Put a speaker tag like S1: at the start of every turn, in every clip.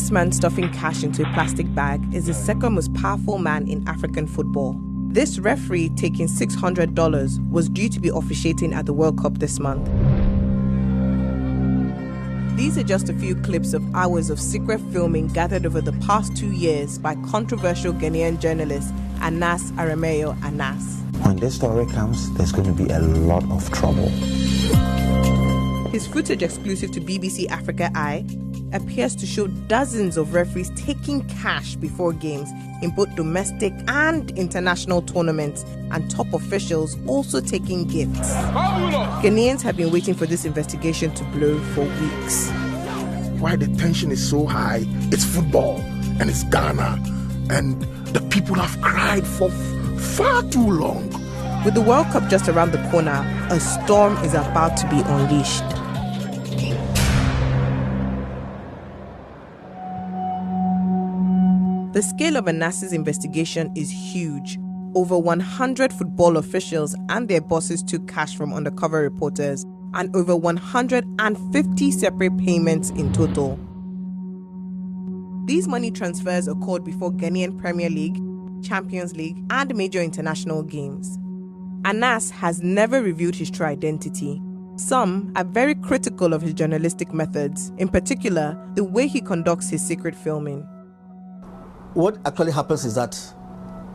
S1: this man stuffing cash into a plastic bag is the second most powerful man in African football. This referee taking $600 was due to be officiating at the World Cup this month. These are just a few clips of hours of secret filming gathered over the past 2 years by controversial Ghanaian journalist Anas Arameo Anas.
S2: When this story comes, there's going to be a lot of trouble.
S1: His footage exclusive to BBC Africa Eye appears to show dozens of referees taking cash before games in both domestic and international tournaments, and top officials also taking gifts. Ghanaians have been waiting for this investigation to blow for weeks.
S3: Why the tension is so high? It's football and it's Ghana, and the people have cried for far too long.
S1: With the World Cup just around the corner, a storm is about to be unleashed. The scale of Anas's investigation is huge. Over 100 football officials and their bosses took cash from undercover reporters, and over 150 separate payments in total. These money transfers occurred before Ghanaian Premier League, Champions League, and major international games. Anas has never revealed his true identity. Some are very critical of his journalistic methods, in particular, the way he conducts his secret filming.
S4: What actually happens is that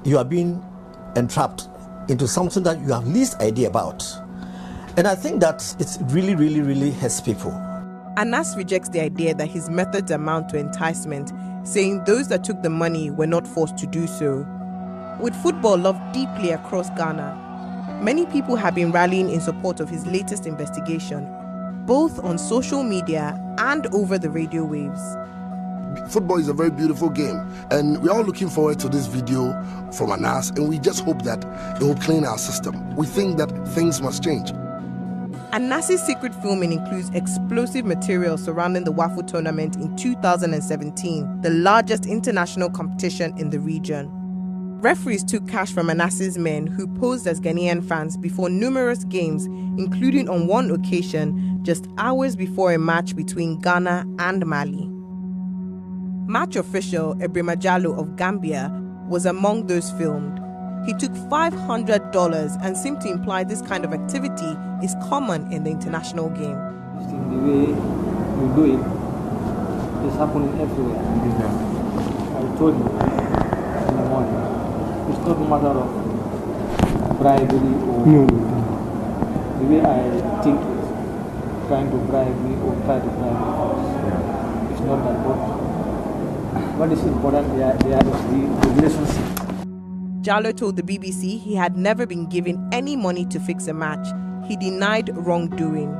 S4: you are being entrapped into something that you have least idea about. And I think that it's really hurts people.
S1: Anas rejects the idea that his methods amount to enticement, saying those that took the money were not forced to do so. With football loved deeply across Ghana, many people have been rallying in support of his latest investigation, both on social media and over the radio waves.
S3: Football is a very beautiful game, and we're all looking forward to this video from Anas, and we just hope that it will clean our system. We think that things must change.
S1: Anas's secret filming includes explosive material surrounding the WAFU tournament in 2017, the largest international competition in the region. Referees took cash from Anas's men who posed as Ghanaian fans before numerous games, including on one occasion just hours before a match between Ghana and Mali. Match official Ibrahima Jallo of Gambia was among those filmed. He took $500 and seemed to imply this kind of activity is common in the international game.
S5: The way you do it is happening everywhere. I told you in the morning, it's not a matter of bribery or the way I think is trying to bribe me or try to bribe me. It's not that good. What is important there is the relationship.
S1: Jallo told the BBC he had never been given any money to fix a match. He denied wrongdoing.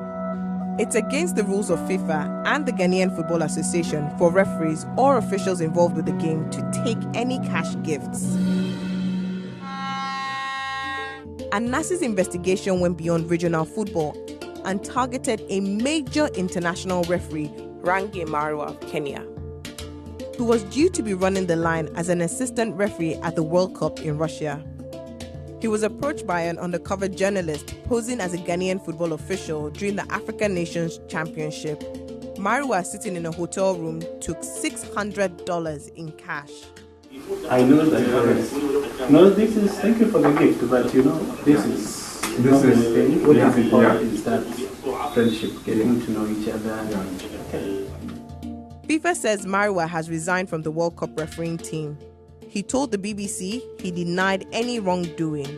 S1: It's against the rules of FIFA and the Ghanaian Football Association for referees or officials involved with the game to take any cash gifts. Anas's investigation went beyond regional football and targeted a major international referee, Rangi Marwa of Kenya, who was due to be running the line as an assistant referee at the World Cup in Russia. He was approached by an undercover journalist posing as a Ghanaian football official during the African Nations Championship. Marwa, sitting in a hotel room, took $600 in cash.
S6: I know that this is, thank you for the gift, but this is anything. What is important is that friendship, getting to know each other. Okay.
S1: FIFA says Marwa has resigned from the World Cup refereeing team. He told the BBC he denied any wrongdoing.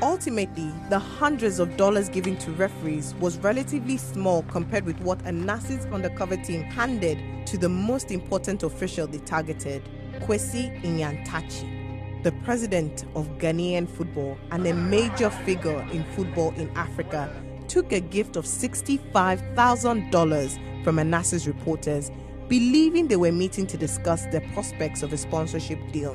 S1: Ultimately, the hundreds of dollars given to referees was relatively small compared with what Anas's undercover team handed to the most important official they targeted, Kwesi Nyantakyi, the president of Ghanaian football and a major figure in football in Africa, took a gift of $65,000 from Anas's reporters, believing they were meeting to discuss the prospects of a sponsorship deal.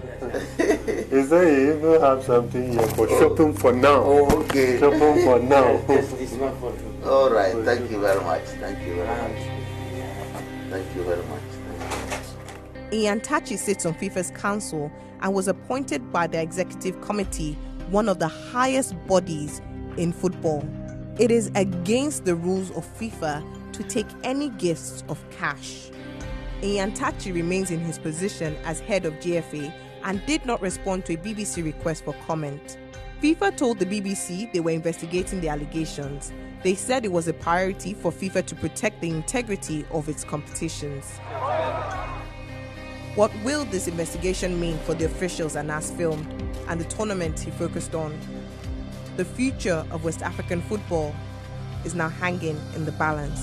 S7: Is that you even have something here for shopping for now?
S8: Oh, okay.
S7: Shopping for now.
S8: It's not for all right. Thank you very much. Thank you very much. Thank you very much.
S1: Nyantakyi sits on FIFA's council and was appointed by the executive committee, one of the highest bodies in football. It is against the rules of FIFA to take any gifts of cash. Nyantakyi remains in his position as head of GFA and did not respond to a BBC request for comment. FIFA told the BBC they were investigating the allegations. They said it was a priority for FIFA to protect the integrity of its competitions. What will this investigation mean for the officials Anas filmed and the tournament he focused on? The future of West African football is now hanging in the balance.